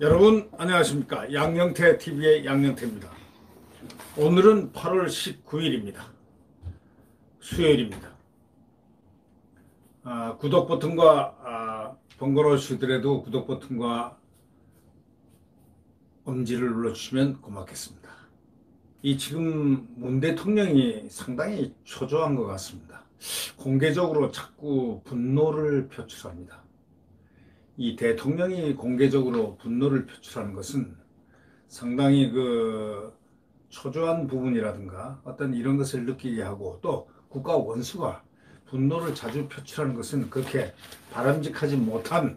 여러분 안녕하십니까. 양영태 TV의 양영태입니다. 오늘은 8월 19일입니다. 수요일입니다. 구독 버튼과 번거로우시더라도 구독 버튼과 엄지를 눌러주시면 고맙겠습니다. 이 지금 문 대통령이 상당히 초조한 것 같습니다. 공개적으로 자꾸 분노를 표출합니다. 이 대통령이 공개적으로 분노를 표출하는 것은 상당히 초조한 부분이라든가 어떤 이런 것을 느끼게 하고, 또 국가 원수가 분노를 자주 표출하는 것은 그렇게 바람직하지 못한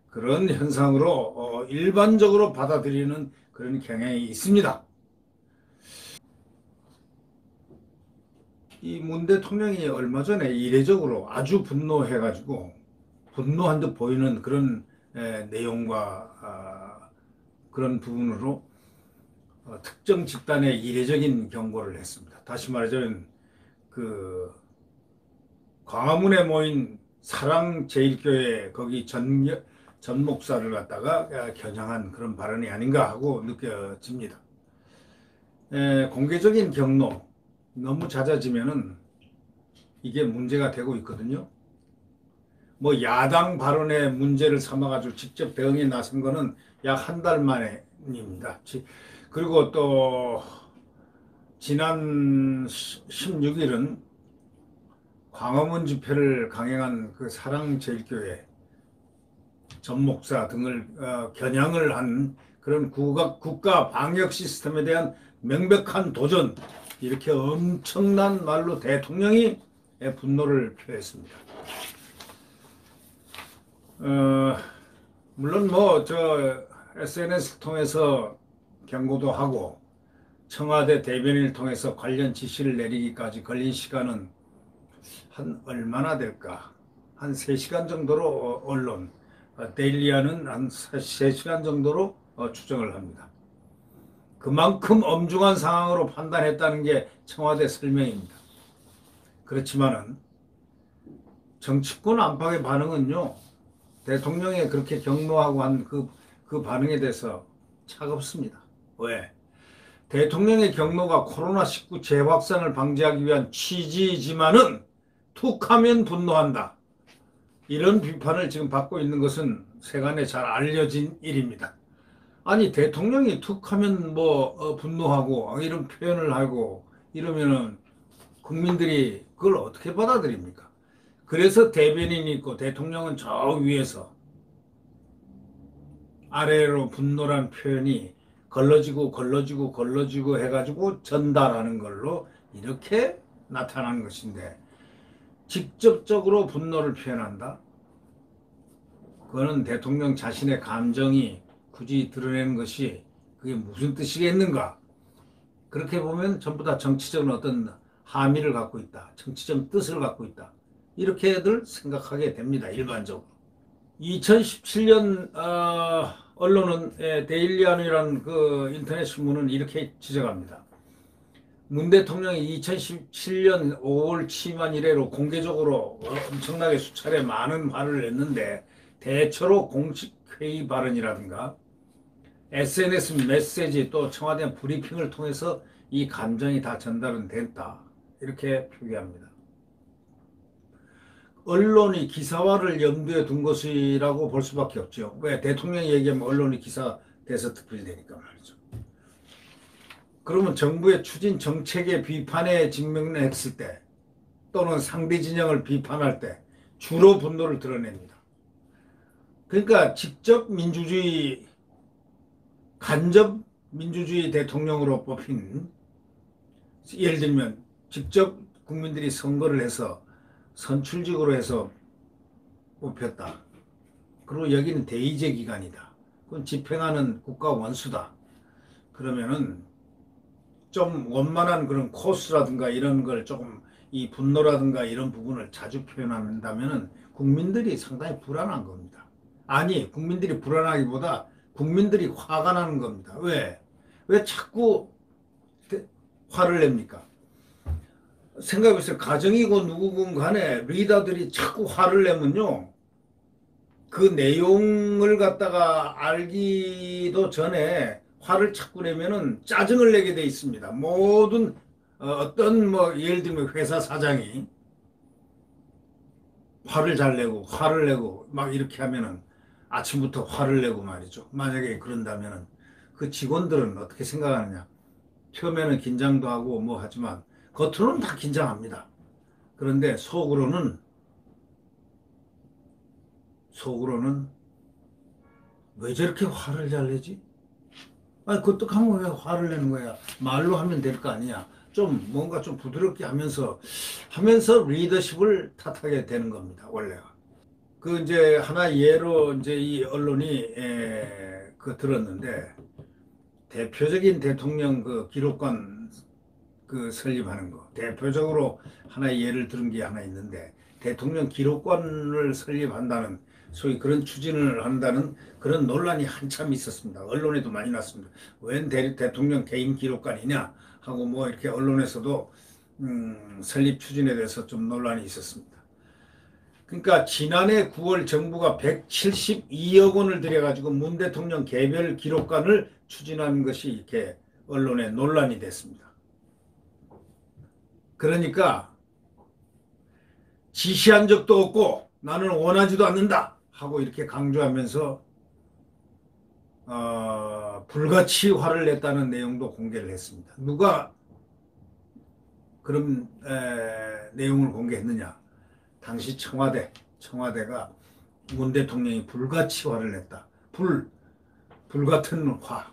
그런 현상으로 일반적으로 받아들이는 그런 경향이 있습니다. 이 문 대통령이 얼마 전에 이례적으로 아주 분노해가지고 분노한 듯 보이는 그런 내용과 그런 부분으로 특정 집단에 이례적인 경고를 했습니다. 다시 말하자면 광화문에 모인 사랑제일교회 거기 전 목사를 갖다가 겨냥한 그런 발언이 아닌가 하고 느껴집니다. 공개적인 경로 너무 잦아지면은 이게 문제가 되고 있거든요. 뭐 야당 발언에 문제를 삼아가지고 직접 대응에 나선 거는 약 한 달 만입니다. 그리고 또 지난 16일은 광화문 집회를 강행한 그 사랑제일교회 전 목사 등을 겨냥을 한 그런 국가 방역 시스템에 대한 명백한 도전, 이렇게 엄청난 말로 대통령이 분노를 표했습니다. 물론 SNS 통해서 경고도 하고 청와대 대변인을 통해서 관련 지시를 내리기까지 걸린 시간은 한 얼마나 될까? 한 3시간 정도로 언론, 데일리아는 한 3시간 정도로 추정을 합니다. 그만큼 엄중한 상황으로 판단했다는 게 청와대 설명입니다. 그렇지만은 정치권 안팎의 반응은요, 대통령이 그렇게 경로하고 한 그 반응에 대해서 차갑습니다. 왜? 대통령의 경로가 코로나19 재확산을 방지하기 위한 취지이지만은 툭하면 분노한다, 이런 비판을 지금 받고 있는 것은 세간에 잘 알려진 일입니다. 아니, 대통령이 툭하면 분노하고 이런 표현을 하고 이러면은 국민들이 그걸 어떻게 받아들입니까? 그래서 대변인이 있고 대통령은 저 위에서 아래로 분노란 표현이 걸러지고 해가지고 전달하는 걸로 이렇게 나타난 것인데, 직접적으로 분노를 표현한다? 그거는 대통령 자신의 감정이 굳이 드러내는 것이 그게 무슨 뜻이겠는가? 그렇게 보면 전부 다 정치적인 어떤 함의를 갖고 있다, 정치적 뜻을 갖고 있다, 이렇게들 생각하게 됩니다. 일반적으로 2017년 언론은 데일리안이라는 그 인터넷 신문은 이렇게 지적합니다. 문 대통령이 2017년 5월 취임한 이래로 공개적으로 엄청나게 수차례 많은 발언을 했는데, 대체로 공식 회의 발언이라든가 SNS 메시지, 또 청와대 브리핑을 통해서 이 감정이 다 전달은 됐다, 이렇게 표기합니다. 언론이 기사화를 염두에 둔 것이라고 볼 수밖에 없죠. 왜? 대통령이 얘기하면 언론이 기사 대서특필되니까 말이죠. 그러면 정부의 추진 정책의 비판에 직면했을 때, 또는 상대 진영을 비판할 때 주로 분노를 드러냅니다. 그러니까 직접 민주주의, 간접 민주주의 대통령으로 뽑힌, 예를 들면 직접 국민들이 선거를 해서 선출직으로 해서 뽑혔다. 그리고 여기는 대의제 기관이다. 그건 집행하는 국가 원수다. 그러면은 좀 원만한 그런 코스라든가 이런 걸 조금, 이 분노라든가 이런 부분을 자주 표현한다면은 국민들이 상당히 불안한 겁니다. 아니, 국민들이 불안하기보다 국민들이 화가 나는 겁니다. 왜? 왜 자꾸 화를 냅니까? 생각해보세요. 가정이고 누구건 간에 리더들이 자꾸 화를 내면요, 그 내용을 갖다가 알기도 전에 화를 자꾸 내면은 짜증을 내게 돼 있습니다. 모든 어떤 뭐 예를 들면 회사 사장이 화를 내고 막 이렇게 하면은 아침부터 화를 내고 말이죠. 만약에 그런다면은 그 직원들은 어떻게 생각하느냐? 처음에는 긴장도 하고 뭐 하지만 겉으로는 다 긴장합니다. 그런데 속으로는 왜 저렇게 화를 잘 내지? 아니, 그것도 하면 왜 화를 내는 거야? 말로 하면 될 거 아니야. 좀 뭔가 좀 부드럽게 하면서 리더십을 탓하게 되는 겁니다. 원래가. 그 이제 하나 예로 이제 이 언론이 그 들었는데 대표적인 대통령 그 기록관 그 설립하는 거 대표적으로 하나의 예를 들은 게 하나 있는데 대통령 기록관을 설립한다는 소위 그런 추진을 한다는 그런 논란이 한참 있었습니다. 언론에도 많이 났습니다. 웬 대통령 개인 기록관이냐 하고 뭐 이렇게 언론에서도 설립 추진에 대해서 좀 논란이 있었습니다. 그러니까 지난해 9월 정부가 172억 원을 들여가지고 문 대통령 개별 기록관을 추진하는 것이 이렇게 언론에 논란이 됐습니다. 그러니까 지시한 적도 없고 나는 원하지도 않는다 하고 이렇게 강조하면서 불같이 화를 냈다는 내용도 공개를 했습니다. 누가 그런 내용을 공개했느냐? 당시 청와대가 문 대통령이 불같이 화를 냈다. 불같은 화.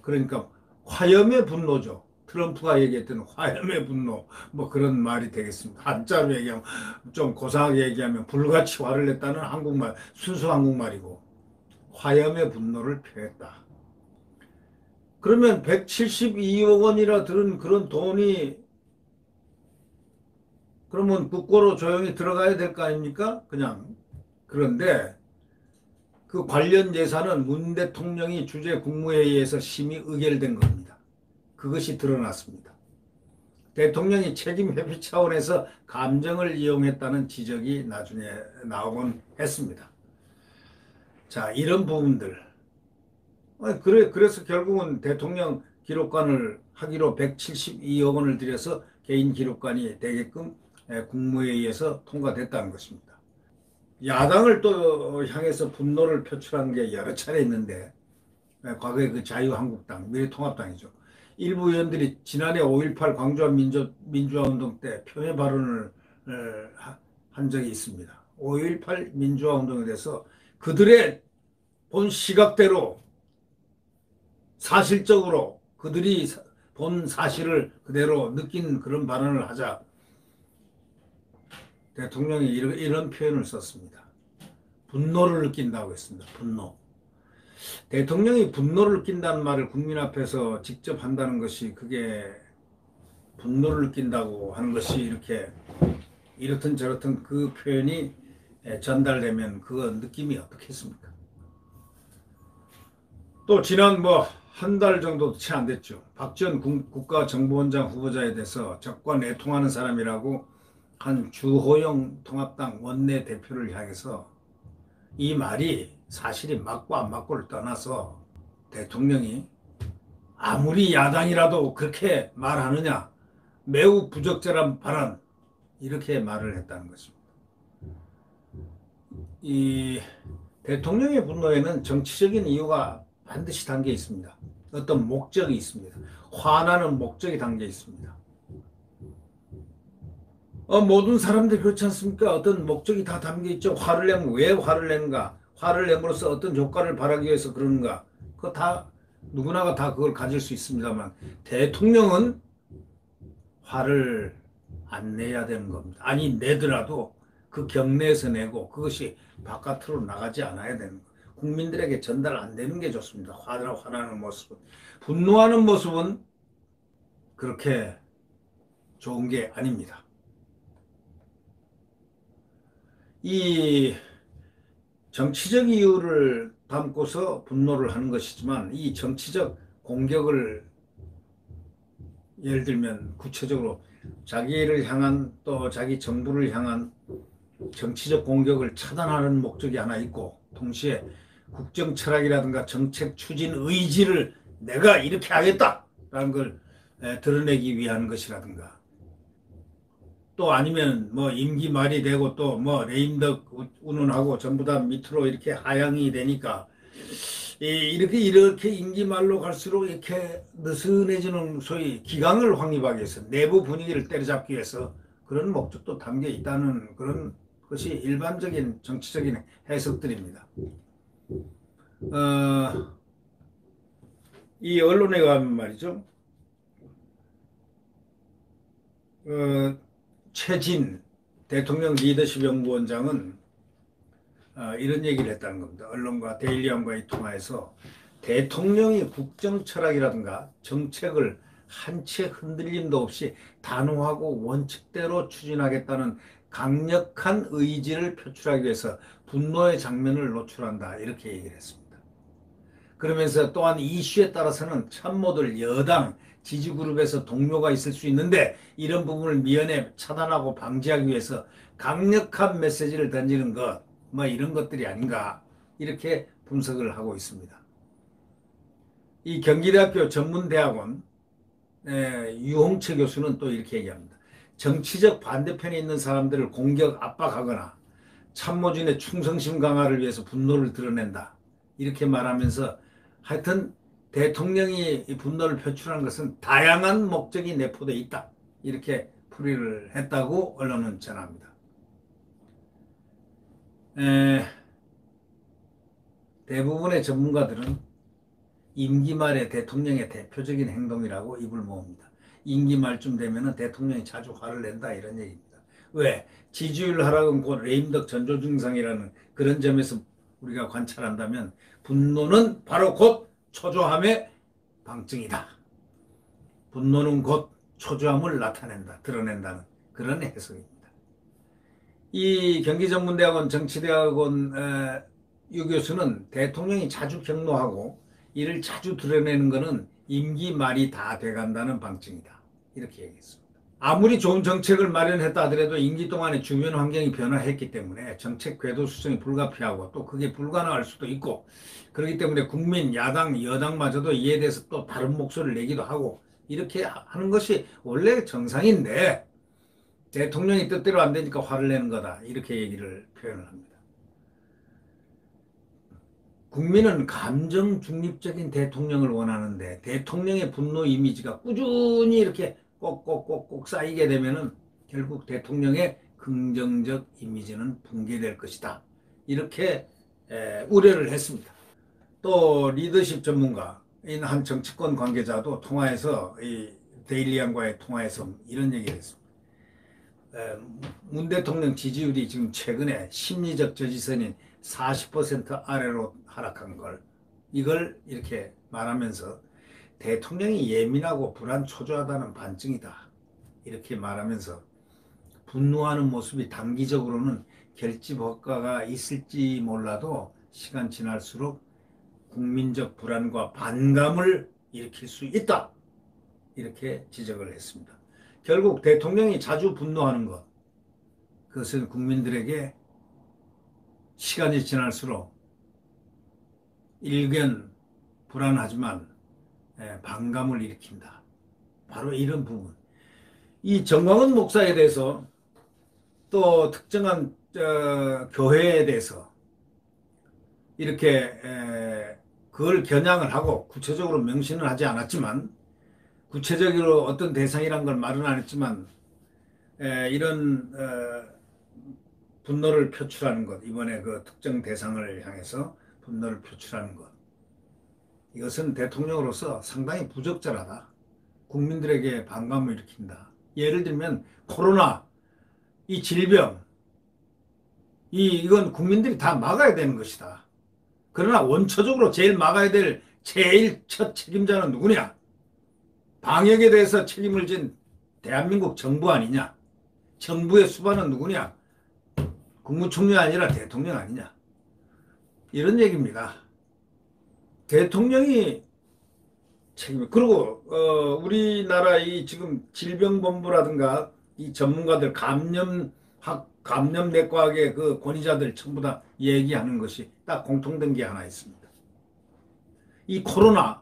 그러니까 화염의 분노죠. 트럼프가 얘기했던 화염의 분노, 뭐 그런 말이 되겠습니다. 한자로 얘기하면, 좀 고상하게 얘기하면 불같이 화를 냈다는 한국말, 순수 한국말이고, 화염의 분노를 표했다. 그러면 172억 원이라 들은 그런 돈이, 그러면 국고로 조용히 들어가야 될 거 아닙니까? 그냥. 그런데 그 관련 예산은 문 대통령이 주재 국무회의에서 심의 의결된 겁니다. 그것이 드러났습니다. 대통령이 책임 회피 차원에서 감정을 이용했다는 지적이 나중에 나오곤 했습니다. 자, 이런 부분들. 그래서 결국은 대통령 기록관을 하기로 172억 원을 들여서 개인 기록관이 되게끔 국무회의에서 통과됐다는 것입니다. 야당을 또 향해서 분노를 표출한 게 여러 차례 있는데, 과거에 그 자유한국당, 미래통합당이죠. 일부 의원들이 지난해 5.18 광주한 민주화운동 때 표해 발언을 한 적이 있습니다. 5.18 민주화운동에 대해서 그들의 본 시각대로 사실적으로 그들이 본 사실을 그대로 느낀 그런 발언을 하자 대통령이 이런 표현을 썼습니다. 분노를 느낀다고 했습니다. 분노. 대통령이 분노를 느낀다는 말을 국민 앞에서 직접 한다는 것이 그게 분노를 느낀다고 하는 것이 이렇게 이렇든 저렇든 그 표현이 전달되면 그 느낌이 어떻겠습니까? 또 지난 뭐 한 달 정도 채 안 됐죠. 박지원 국가정보원장 후보자에 대해서 적과 내통하는 사람이라고 한 주호영 통합당 원내 대표를 향해서 이 말이 사실이 맞고 안 맞고를 떠나서 대통령이 아무리 야당이라도 그렇게 말하느냐 매우 부적절한 발언 이렇게 말을 했다는 것입니다. 이 대통령의 분노에는 정치적인 이유가 반드시 담겨 있습니다. 어떤 목적이 있습니다. 화나는 목적이 담겨 있습니다. 모든 사람들이 그렇지 않습니까? 어떤 목적이 다 담겨 있죠. 화를 내면 왜 화를 내는가? 화를 내므로써 어떤 효과를 바라기 위해서 그러는가? 그거 다 누구나가 다 그걸 가질 수 있습니다만 대통령은 화를 안 내야 되는 겁니다. 아니 내더라도 그 경내에서 내고 그것이 바깥으로 나가지 않아야 되는 거예요. 국민들에게 전달 안 되는 게 좋습니다. 화나는 모습은. 분노하는 모습은 그렇게 좋은 게 아닙니다. 이 정치적 이유를 담고서 분노를 하는 것이지만 이 정치적 공격을 예를 들면 구체적으로 자기를 향한 또 자기 정부를 향한 정치적 공격을 차단하는 목적이 하나 있고, 동시에 국정 철학이라든가 정책 추진 의지를 내가 이렇게 하겠다라는 걸 드러내기 위한 것이라든가, 또 아니면 뭐 임기 말이 되고 또 뭐 레임덕 운운하고 전부 다 밑으로 이렇게 하향이 되니까 이렇게 임기 말로 갈수록 이렇게 느슨해지는 소위 기강을 확립하기 위해서 내부 분위기를 때려잡기 위해서 그런 목적도 담겨 있다는 그런 것이 일반적인 정치적인 해석들입니다. 이 언론에 가면 말이죠. 최진 대통령 리더십 연구원장은 이런 얘기를 했다는 겁니다. 언론과 데일리언과의 통화에서 대통령이 국정 철학이라든가 정책을 한 채 흔들림도 없이 단호하고 원칙대로 추진하겠다는 강력한 의지를 표출하기 위해서 분노의 장면을 노출한다. 이렇게 얘기를 했습니다. 그러면서 또한 이슈에 따라서는 참모들 여당 지지그룹에서 동료가 있을 수 있는데 이런 부분을 미연에 차단하고 방지하기 위해서 강력한 메시지를 던지는 것, 뭐 이런 것들이 아닌가 이렇게 분석을 하고 있습니다. 이 경기대학교 전문대학원 유홍채 교수는 또 이렇게 얘기합니다. 정치적 반대편에 있는 사람들을 공격 압박하거나 참모진의 충성심 강화를 위해서 분노를 드러낸다. 이렇게 말하면서 하여튼 대통령이 이 분노를 표출하는 것은 다양한 목적이 내포되어 있다. 이렇게 풀이를 했다고 언론은 전합니다. 대부분의 전문가들은 임기 말에 대통령의 대표적인 행동이라고 입을 모읍니다. 임기 말쯤 되면 대통령이 자주 화를 낸다 이런 얘기입니다. 왜? 지지율 하락은 곧 레임덕 전조 증상이라는 그런 점에서 우리가 관찰한다면 분노는 바로 곧 초조함의 방증이다. 분노는 곧 초조함을 나타낸다, 드러낸다는 그런 해석입니다. 이 경기전문대학원 정치대학원 유 교수는 대통령이 자주 경로하고 이를 자주 드러내는 것은 임기 말이 다 돼간다는 방증이다. 이렇게 얘기했습니다. 아무리 좋은 정책을 마련했다 하더라도 임기 동안에 주변 환경이 변화했기 때문에 정책 궤도 수정이 불가피하고 또 그게 불가능할 수도 있고 그렇기 때문에 국민, 야당, 여당마저도 이에 대해서 또 다른 목소리를 내기도 하고 이렇게 하는 것이 원래 정상인데 대통령이 뜻대로 안 되니까 화를 내는 거다. 이렇게 얘기를 표현을 합니다. 국민은 감정 중립적인 대통령을 원하는데 대통령의 분노 이미지가 꾸준히 이렇게 꼭꼭꼭꼭 쌓이게 되면은 결국 대통령의 긍정적 이미지는 붕괴될 것이다. 이렇게 우려를 했습니다. 또 리더십 전문가인 한 정치권 관계자도 통화에서 이 데일리안과의 통화에서 이런 얘기를 했습니다. 문 대통령 지지율이 지금 최근에 심리적 저지선인 40% 아래로 하락한 걸 이걸 이렇게 말하면서 대통령이 예민하고 불안 초조하다는 반증이다. 이렇게 말하면서 분노하는 모습이 단기적으로는 결집 효과가 있을지 몰라도 시간 지날수록 국민적 불안과 반감을 일으킬 수 있다. 이렇게 지적을 했습니다. 결국 대통령이 자주 분노하는 것, 그것은 국민들에게 시간이 지날수록 일견 불안하지만 반감을 일으킨다. 바로 이런 부분. 이 정광훈 목사에 대해서 또 특정한 교회에 대해서 이렇게 그걸 겨냥을 하고 구체적으로 명시는 하지 않았지만 구체적으로 어떤 대상이란 걸 말은 안 했지만 이런 분노를 표출하는 것, 이번에 그 특정 대상을 향해서 분노를 표출하는 것, 이것은 대통령으로서 상당히 부적절하다. 국민들에게 반감을 일으킨다. 예를 들면 코로나, 이 질병, 이건 국민들이 다 막아야 되는 것이다. 그러나 원초적으로 제일 막아야 될 제일 첫 책임자는 누구냐? 방역에 대해서 책임을 진 대한민국 정부 아니냐? 정부의 수반은 누구냐? 국무총리 아니라 대통령 아니냐? 이런 얘기입니다. 대통령이 책임, 그리고 우리나라 이 지금 질병본부라든가 이 전문가들 감염학 감염내과학의 그 권위자들 전부 다 얘기하는 것이 딱 공통된 게 하나 있습니다. 이 코로나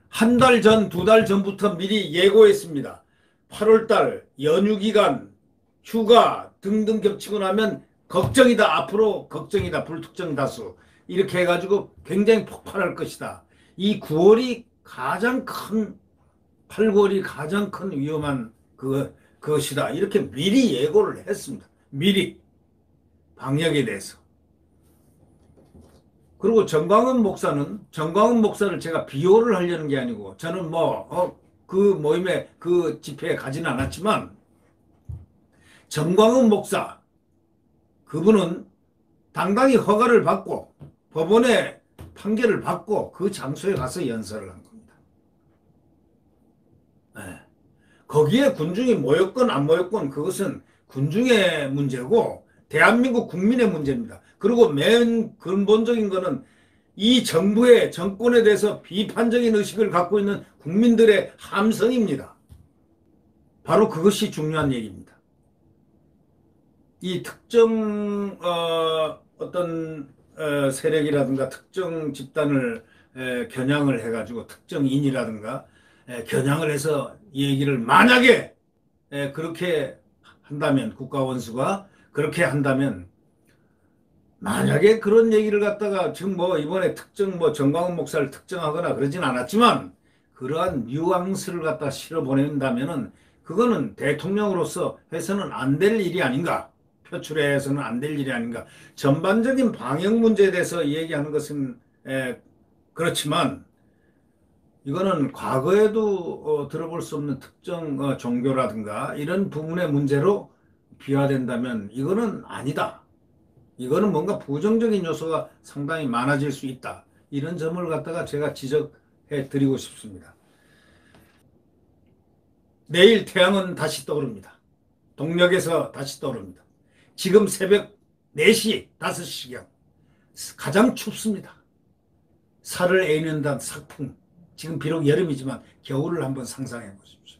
한 달 전, 두 달 전부터 미리 예고했습니다. 8월달 연휴기간, 휴가 등등 겹치고 나면 걱정이다. 앞으로 걱정이다. 불특정 다수. 이렇게 해가지고 굉장히 폭발할 것이다. 이 9월이 가장 큰, 8, 9월이 가장 큰 위험한 그것이다. 이렇게 미리 예고를 했습니다. 미리. 방역에 대해서. 그리고 정광훈 목사를 제가 비호를 하려는 게 아니고, 저는 그 모임에, 그 집회에 가지는 않았지만, 정광훈 목사, 그분은 당당히 허가를 받고, 법원에 판결을 받고, 그 장소에 가서 연설을 한 겁니다. 네. 거기에 군중이 모였건 안 모였건 그것은 군중의 문제고, 대한민국 국민의 문제입니다. 그리고 맨 근본적인 거는 이 정부의 정권에 대해서 비판적인 의식을 갖고 있는 국민들의 함성입니다. 바로 그것이 중요한 얘기입니다. 이 특정 어떤 세력이라든가 특정 집단을 겨냥을 해가지고 특정인이라든가 겨냥을 해서 얘기를 만약에 그렇게 한다면 국가원수가 그렇게 한다면 만약에 그런 얘기를 갖다가 지금 이번에 특정 정광훈 목사를 특정하거나 그러진 않았지만 그러한 뉘앙스를 갖다 실어 보낸다면은 그거는 대통령으로서 해서는 안 될 일이 아닌가. 표출해서는 안 될 일이 아닌가. 전반적인 방역 문제에 대해서 얘기하는 것은 그렇지만 이거는 과거에도 들어볼 수 없는 특정 종교라든가 이런 부분의 문제로 비화된다면 이거는 아니다. 이거는 뭔가 부정적인 요소가 상당히 많아질 수 있다. 이런 점을 갖다가 제가 지적해 드리고 싶습니다. 내일 태양은 다시 떠오릅니다. 동력에서 다시 떠오릅니다. 지금 새벽 4시, 5시경 가장 춥습니다. 살을 애는단 sak풍. 지금 비록 여름이지만 겨울을 한번 상상해 보십시오.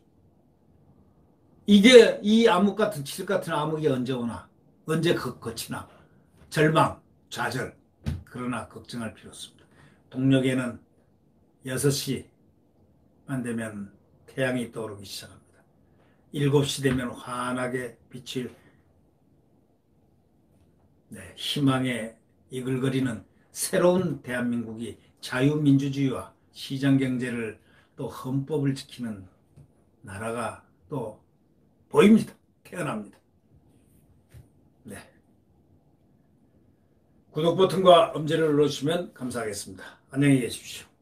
이게 이 암흑 같은 칠흑 같은 암흑이 언제 오나? 언제 거치나? 절망, 좌절. 그러나 걱정할 필요 없습니다. 동력에는 6시만 되면 태양이 떠오르기 시작합니다. 7시 되면 환하게 비칠 희망에 이글거리는 새로운 대한민국이 자유민주주의와 시장경제를 또 헌법을 지키는 나라가 또 보입니다. 태어납니다. 네. 구독 버튼과 엄지를 눌러주시면 감사하겠습니다. 안녕히 계십시오.